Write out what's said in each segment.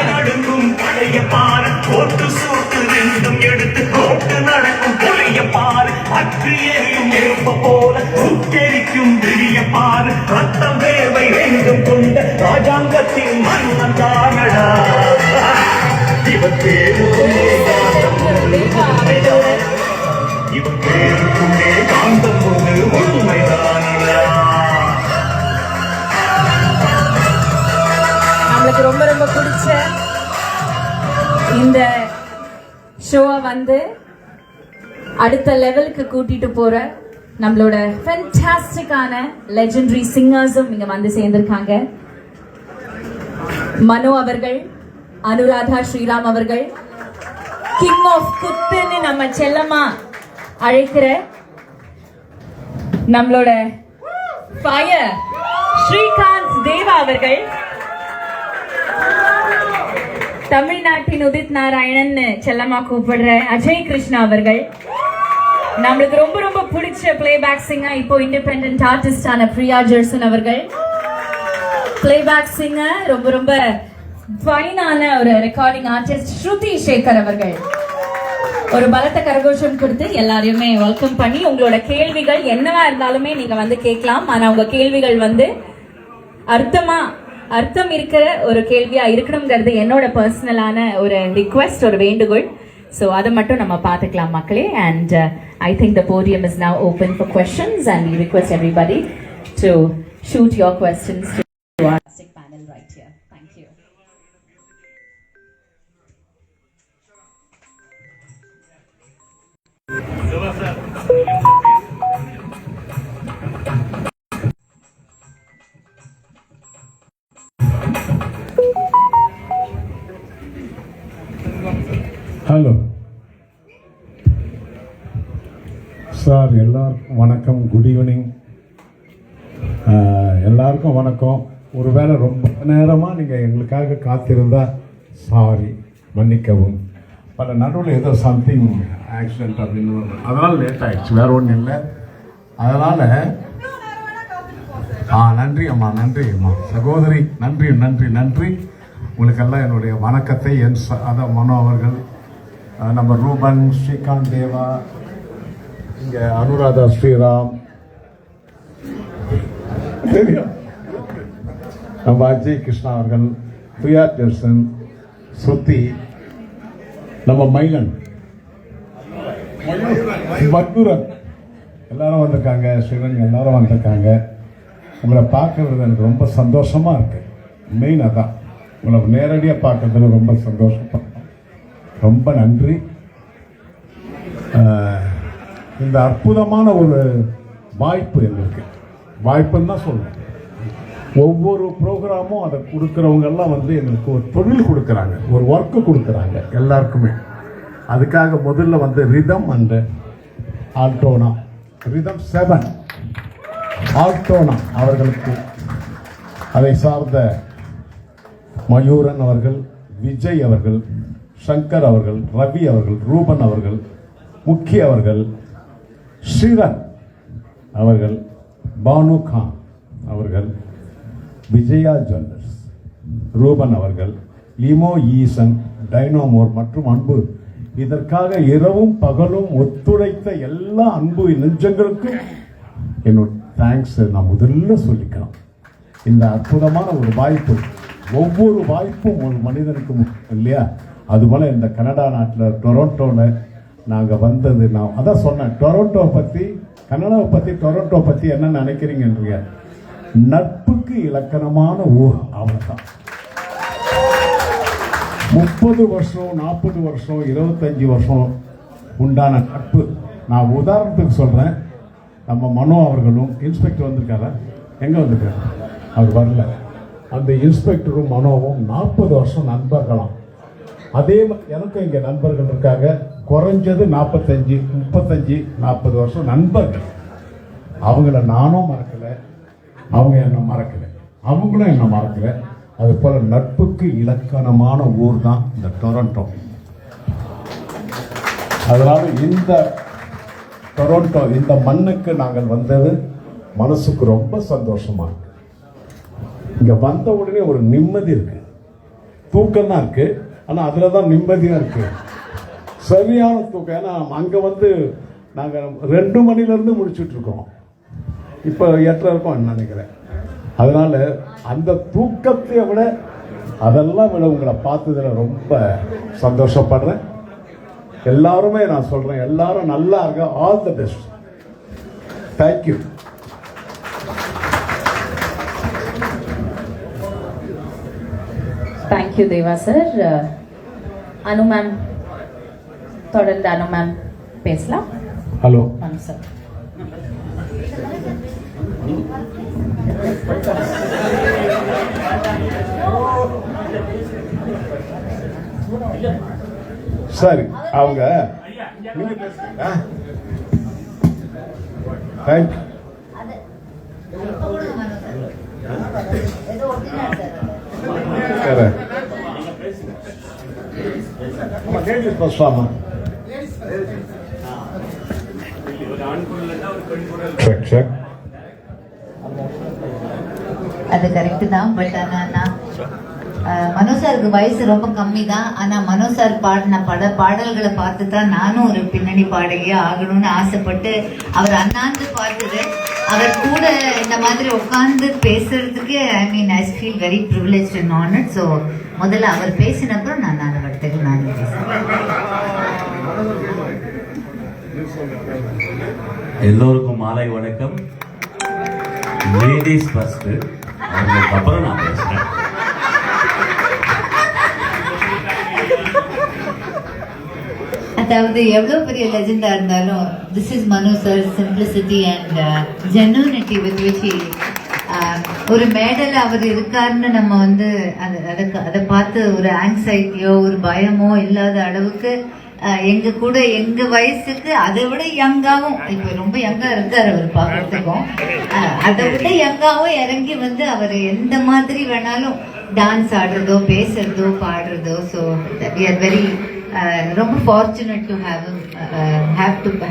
நடுங்கும் பழைய பாரு போட்டு சூட்டு ரெண்டும் எடுத்து போட்டு நடக்கும் புளிய பாரு அற்று எரியும் நெருப்ப போல சுட்டெரிக்கும் விழிய பாரு ரத்தம் வேர்வை வேண்டும் கொண்ட ராஜாங்கத்தின் மன்னன் தானடா இவன் பேருக்குள்ளே இவன் பேருக்குள்ளே காந்தம் ஒன்று உண்மைதானடா. நம்மளுக்கு ரொம்ப ரொம்ப பிடிச்ச இந்த ஷோவை வந்து அடுத்த லெவலுக்கு கூட்டிட்டு போற நம்மளோட ஃபேன்டாஸ்டிக்கான லெஜெண்டரி சிங்கர்ஸும் இங்க வந்து சேர்ந்திருக்காங்க. மனோ அவர்கள், அனுராதா ஸ்ரீராம் அவர்கள், கிங் ஆஃப் குத்துன்னு நம்ம செல்லமா அழைக்கிற நம்மளோட ஃபயர் ஸ்ரீகாந்த் தேவா அவர்கள், தமிழ்நாட்டின் உதித் நாராயணன் செல்லமா கூப்பிடுற அஜய் கிருஷ்ணா அவர்கள், நம்மளுக்கு ரொம்ப ரொம்ப பிடிச்ச பிளேபேக் சிங்கர் இப்போ இண்டிபெண்டன்ட் ஆர்டிஸ்டான பிரியா ஜெர்சன் அவர்கள், பிளேபேக் சிங்கர் ரொம்ப ரொம்ப ஃபைனான ஒரு ரெக்கார்டிங் ஆர்டிஸ்ட் ஸ்ருதி சேகர் அவர்கள். ஒரு பலத்த கரகோஷம் கொடுத்து எல்லாரையுமே வெல்கம் பண்ணி உங்களோட கேள்விகள் என்னவா இருந்தாலுமே நீங்க வந்து கேட்கலாம். ஆனா உங்க கேள்விகள் வந்து அர்த்தம் இருக்கிற ஒரு கேள்வியா இருக்கணுங்கிறது என்னோட பர்சனலான ஒரு ரிக்வெஸ்ட், ஒரு வேண்டுகோள். ஸோ அதை மட்டும் நம்ம பார்த்துக்கலாம் மக்களே. And I think the podium is now open for questions and we request everybody to shoot your questions to our panel right here. Thank you. Hello sir, எல்லாருக்கும் வணக்கம். குட் ஈவினிங் எல்லாருக்கும் வணக்கம். ஒருவேளை ரொம்ப நேரமாக நீங்கள் எங்களுக்காக காத்திருந்தா சாரி, மன்னிக்கவும். பல நடுவில் ஏதோ சம்திங் ஆக்சிடென்ட் அப்படின்னு அதனால் லேட் ஆகிடுச்சு, வேறு ஒன்றும் இல்லை. அதனால் நன்றி அம்மா, நன்றி அம்மா சகோதரி, நன்றி நன்றி நன்றி. உங்களுக்கெல்லாம் என்னுடைய வணக்கத்தை அதான் மனோ அவர்கள், நம்ம ரூபன், ஸ்ரீகாந்த் தேவா, இங்கே அனுராதா ஸ்ரீராம், தெரியும் நம்ம அஜய் கிருஷ்ணா அவர்கள், பிரியா ஜெர்சன், ஸ்ருதி, நம்ம மைலன், மதுரன் எல்லாரும் வந்திருக்காங்க, ஸ்ரீரன் எல்லாரும் வந்திருக்காங்க. உங்களை பார்க்கறது எனக்கு ரொம்ப சந்தோஷமாக இருக்குது. மெயின் அதான், உங்களை நேரடியாக பார்க்கறதுல ரொம்ப சந்தோஷம். ரொம்ப நன்றி. இந்த அற்புதமான ஒரு வாய்ப்பு எங்களுக்கு, வாய்ப்புன்னு தான் சொல்லுவேன். ஒவ்வொரு ப்ரோக்ராமும் அதை கொடுக்குறவங்கெல்லாம் வந்து எங்களுக்கு ஒரு தொழில் கொடுக்குறாங்க, ஒரு ஒர்க்கு கொடுக்குறாங்க எல்லாருக்குமே. அதுக்காக முதல்ல வந்து ரிதம் அண்ட் ஆல்டோனா, ரிதம் 7 ஆல்டோனா அவர்களுக்கு, அதை சார்ந்த மயூரன் அவர்கள், விஜய் அவர்கள், சங்கர் அவர்கள், ரவி அவர்கள், ரூபன் அவர்கள், முக்கிய அவர்கள், ஸ்ரீரன் அவர்கள், பானு கான் அவர்கள், விஜயா ஜுவல்லர்ஸ், ரூபன் அவர்கள், லிமோ ஈசன், டைனோமோர் மற்றும் அன்பு, இதற்காக இரவும் பகலும் ஒத்துழைத்த எல்லா அன்பு நெஞ்சங்களுக்கும் என்னோட தேங்க்ஸ் நான் முதல்ல சொல்லிக்கலாம். இந்த அற்புதமான ஒரு வாய்ப்பு, ஒவ்வொரு வாய்ப்பும் ஒரு மனிதனுக்கு இல்லையா? அதுபோல் இந்த கனடா நாட்டில் டொரண்டோவில் நாங்கள் வந்தது, நான் அதான் சொன்னேன், டொரண்டோ பற்றி, கனடாவை பற்றி, டொரண்டோ பற்றி என்ன நினைக்கிறீங்கன்றீங்க? நட்புக்கு இலக்கணமான ஊர் அவ்வளோதான். 30 வருஷம், 40 வருஷம், 25 வருஷம் உண்டான நட்பு. நான் உதாரணத்துக்கு சொல்கிறேன், நம்ம மனோ அவர்களும் இன்ஸ்பெக்டர் வந்திருக்காரா? எங்கே வந்திருக்காரு? அவர் வரல. அந்த இன்ஸ்பெக்டரும் மனோவும் 40 வருஷம் நண்பர்களாம். அதே எனக்கும் இங்கே நண்பர்கள் இருக்காங்க, குறைஞ்சது 45, 35, 40 வருஷம் நண்பர்கள். அவங்கள நானும் மறக்கலை, அவங்க என்ன மறக்கலை, அவங்களும் என்ன மறக்கலை. அது போல நட்புக்கு இலக்கணமான ஊர் தான் இந்த டொரண்டோ. அதனால இந்த டொரண்டோ, இந்த மண்ணுக்கு நாங்கள் வந்தது மனசுக்கு ரொம்ப சந்தோஷமா இருக்கு. இங்க வந்த உடனே ஒரு நிம்மதி இருக்கு. தூக்கம் தான் இருக்கு, ஆனா அதுல தான் நிம்மதியா இருக்கு. சரியான தூக்கம். ஏன்னா அங்க வந்து நாங்க 2 மணிலேருந்து முடிச்சுட்டு இருக்கோம். இப்போ 8:30 இருக்கும் நினைக்கிறேன். அதனால அந்த தூக்கத்தை விட அதெல்லாம் விட உங்களை பார்த்ததுல ரொம்ப சந்தோஷப்படுறேன். எல்லாருமே நான் சொல்றேன், எல்லாரும் நல்லா இருக்க. All the best. Thank you. Thank you Deva sir. Anu ma'am, தொடர்ந்து அனு மேம் பேசலாம். ஹலோ அனு சார். சரி, அவங்க நீங்க பேசுங்க. தேங்க்யூ. பேசலாமா? அது கரெக்ட் தான். பட் ஆனால் மனோ சாருக்கு வயசு ரொம்ப கம்மி தான். ஆனால் மனோ சார் பாடின பாடல்களை பார்த்து தான் நானும் ஒரு பின்னணி பாடகியா ஆகணும்னு ஆசைப்பட்டு அவர் அண்ணாந்து பார்த்தது. அவர் கூட இந்த மாதிரி உட்காந்து பேசுறதுக்கு I feel very privilege and honoured. So முதல்ல அவர் பேசினப்புறம் நான் அடுத்தது நான் பேசுகிறேன். எல்லோருக்கும் மாலை வணக்கம். லேடிஸ் ஃபர்ஸ்ட், அவங்களுக்கு அப்புறம் நான் பேசுறேன். அதாவது எவ்வளவு பெரிய லெஜெண்டா இருந்தாலும் this is Mano sir simplicity and genuinity with which ஒரு மேடல் அவர் இருக்காருன்னு நம்ம வந்து அதை பார்த்து ஒரு ஆங்ஸைட்டியோ ஒரு பயமோ இல்லாத அளவுக்கு எங்க கூட எங்க வயசுக்கு அதை விட யங்காவும், இப்ப ரொம்ப யங்கா இருக்காரு அவர் பார்க்கறதுக்கும், அதை விட யங்காவும் இறங்கி வந்து அவர் எந்த மாதிரி வேணாலும் டான்ஸ் ஆடுறதோ பேசுறதோ பாடுறதோ. ஸோ வி ஆர் வெரி ரொம்ப fortunate to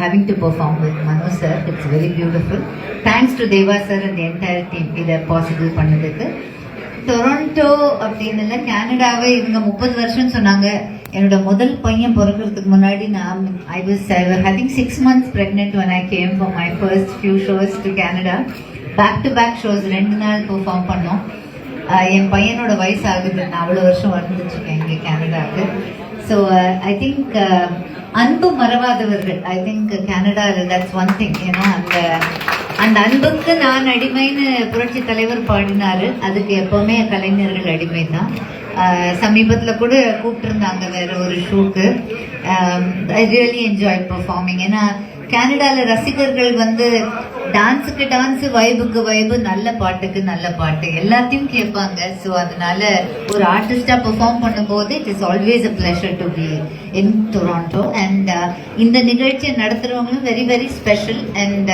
having to perform with Manu sir. It's very beautiful. Thanks to Deva sir and the entire team இதை பாசிபிள் பண்ணதுக்கு. டொரண்டோ அப்படின்னு இல்லை, கனடாவே இவங்க 30 வருஷம் சொன்னாங்க. என்னோட முதல் பையன் பிறக்கிறதுக்கு முன்னாடி நான் I was having 6 months pregnant when I came for my first few shows to Canada. Back to back shows 2 நாள் பெர்ஃபார்ம் பண்ணோம். என் பையனோட வயசு ஆகுது, நான் அவ்வளோ வருஷம் வந்துச்சுருக்கேன் இங்கே கனடாவுக்கு. ஸோ ஐ திங்க் அன்பு மறவாதவர்கள், I think Canada that's one thing. ஏன்னா அந்த அன்புக்கு நான் அடிமைன்னு புரட்சி தலைவர் பாடினாரு. அதுக்கு எப்பவுமே கலைஞர்கள் அடிமை தான். சமீபத்தில் கூட கூப்பிட்டுருந்தாங்க வேற ஒரு ஷோக்கு. I really enjoy performing. ஏன்னா கனடால ரசிகர்கள் வந்து டான்ஸுக்கு டான்ஸ், வைபுக்கு வைபு, நல்ல பாட்டுக்கு நல்ல பாட்டு எல்லாத்தையும் கேட்பாங்க. ஸோ அதனால ஒரு ஆர்டிஸ்டா பெர்ஃபார்ம் பண்ணும்போது it is always a pleasure to be in Toronto. And இந்த நிகழ்ச்சியை நடத்துறவங்களும் வெரி வெரி ஸ்பெஷல். அண்ட்